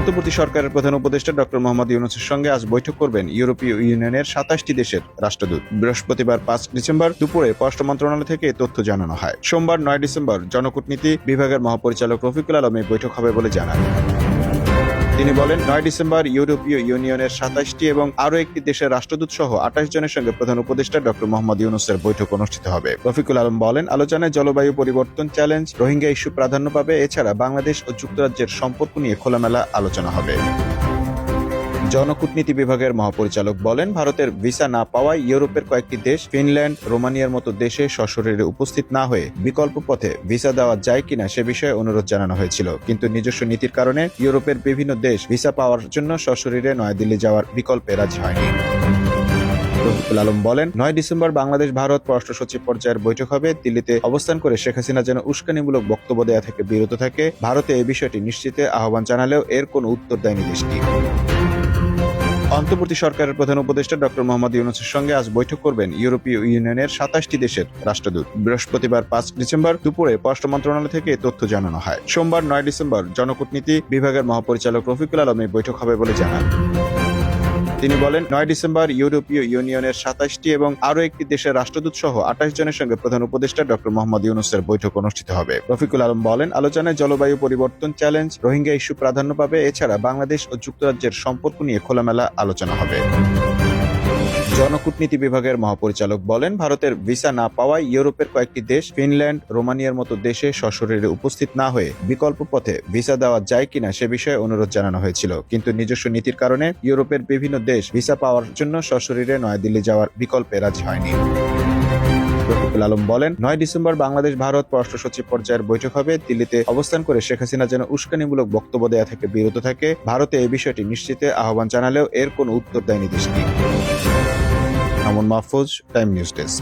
অন্তর্বর্তী সরকারের প্রধান উপদেষ্টা ডক্টর মোহাম্মদ ইউনূসের সঙ্গে আজ বৈঠক করবেন ইউরোপীয় ইউনিয়নের ২৭টি দেশের রাষ্ট্রদূত। বৃহস্পতিবার ৫ ডিসেম্বর দুপুরে পররাষ্ট্র মন্ত্রণালয় থেকে এই তথ্য জানানো হয়। সোমবার ৯ ডিসেম্বর জনকূটনীতি বিভাগের মহাপরিচালক রফিকুল আলম এই বৈঠক হবে বলে জানান। তিনি বলেন, ৯ ডিসেম্বর ইউরোপীয় ইউনিয়নের ২৭টি এবং আরও একটি দেশের রাষ্ট্রদূত সহ ২৮ জনের সঙ্গে প্রধান উপদেষ্টা ডক্টর মোহাম্মদ ইউনূসের বৈঠক অনুষ্ঠিত হবে। রফিকুল আলম বলেন, আলোচনায় জলবায়ু পরিবর্তন চ্যালেঞ্জ, রোহিঙ্গা ইস্যু প্রাধান্য পাবে। এছাড়া বাংলাদেশ ও যুক্তরাজ্যের সম্পর্ক নিয়ে খোলামেলা আলোচনা হবে। জনকূটনীতি বিভাগের মহাপরিচালক বলেন, ভারতের ভিসা না পাওয়ায় ইউরোপের কয়েকটি দেশ ফিনল্যান্ড, রোমানিয়ার মতো দেশে সশরীরে উপস্থিত না হয়ে বিকল্প পথে ভিসা দেওয়া যায় কিনা সে বিষয়ে অনুরোধ জানানো হয়েছিল। কিন্তু নিজস্ব নীতির কারণে ইউরোপের বিভিন্ন দেশ ভিসা পাওয়ার জন্য সশরীরে নয়াদিল্লি যাওয়ার বিকল্পে রাজি হয়নি। রফিকুল আলম বলেন, ৯ ডিসেম্বর বাংলাদেশ ভারত পররাষ্ট্র সচিব পর্যায়ের বৈঠক হবে। দিল্লিতে অবস্থান করে শেখ হাসিনা যেন উস্কানিমূলক বক্তব্য দেয়া থেকে বিরত থাকে। ভারতে এই বিষয়টি নিশ্চিতে আহ্বান জানালেও এর কোনো উত্তর দেয়নি দেশটি। অন্তর্বর্তী সরকারের প্রধান উপদেষ্টা ডক্টর মোহাম্মদ ইউনূসের সঙ্গে আজ বৈঠক করবেন ইউরোপীয় ইউনিয়নের ২৭টি দেশের রাষ্ট্রদূত। বৃহস্পতিবার ৫ ডিসেম্বর দুপুরে পররাষ্ট্র মন্ত্রণালয় থেকে এই তথ্য জানানো হয়। সোমবার ৯ ডিসেম্বর জনকূটনীতি বিভাগের মহাপরিচালক রফিকুল আলম এই বৈঠক হবে বলে জানান। তিনি বলেন, ৯ ডিসেম্বর ইউরোপীয় ইউনিয়নের ২৭টি এবং আরও একটি দেশের রাষ্ট্রদূত সহ ২৮ জনের সঙ্গে প্রধান উপদেষ্টা ডক্টর মোহাম্মদ ইউনূসের বৈঠক অনুষ্ঠিত হবে। রফিকুল আলম বলেন, আলোচনায় জলবায়ু পরিবর্তন চ্যালেঞ্জ, রোহিঙ্গা ইস্যু প্রাধান্য পাবে। এছাড়া বাংলাদেশ ও যুক্তরাজ্যের সম্পর্ক নিয়ে খোলামেলা আলোচনা হবে। জনকূটনীতি বিভাগের মহাপরিচালক বলেন, ভারতের ভিসা না পাওয়ায় ইউরোপের কয়েকটি দেশ ফিনল্যান্ড, রোমানিয়ার মতো দেশে সশরীরে উপস্থিত না হয়ে বিকল্প পথে ভিসা দেওয়া যায় কিনা সে বিষয়ে অনুরোধ জানানো হয়েছিল। কিন্তু নিজস্ব নীতির কারণে ইউরোপের বিভিন্ন দেশ ভিসা পাওয়ার জন্য সশরীরে নয়াদিল্লি যাওয়ার বিকল্পে রাজি হয়নি। রফিকুল আলম বলেন, ৯ ডিসেম্বর বাংলাদেশ ভারত পররাষ্ট্র সচিব পর্যায়ের বৈঠক হবে। দিল্লিতে অবস্থান করে শেখ হাসিনা যেন উস্কানিমূলক বক্তব্য দেয়া থেকে বিরত থাকে। ভারতে এই বিষয়টি নিশ্চিতে আহ্বান জানালেও এর কোনো উত্তর দেয়নি দেশটি। আমন মাহফুজ, টাইম নিউজ ডেস্ক।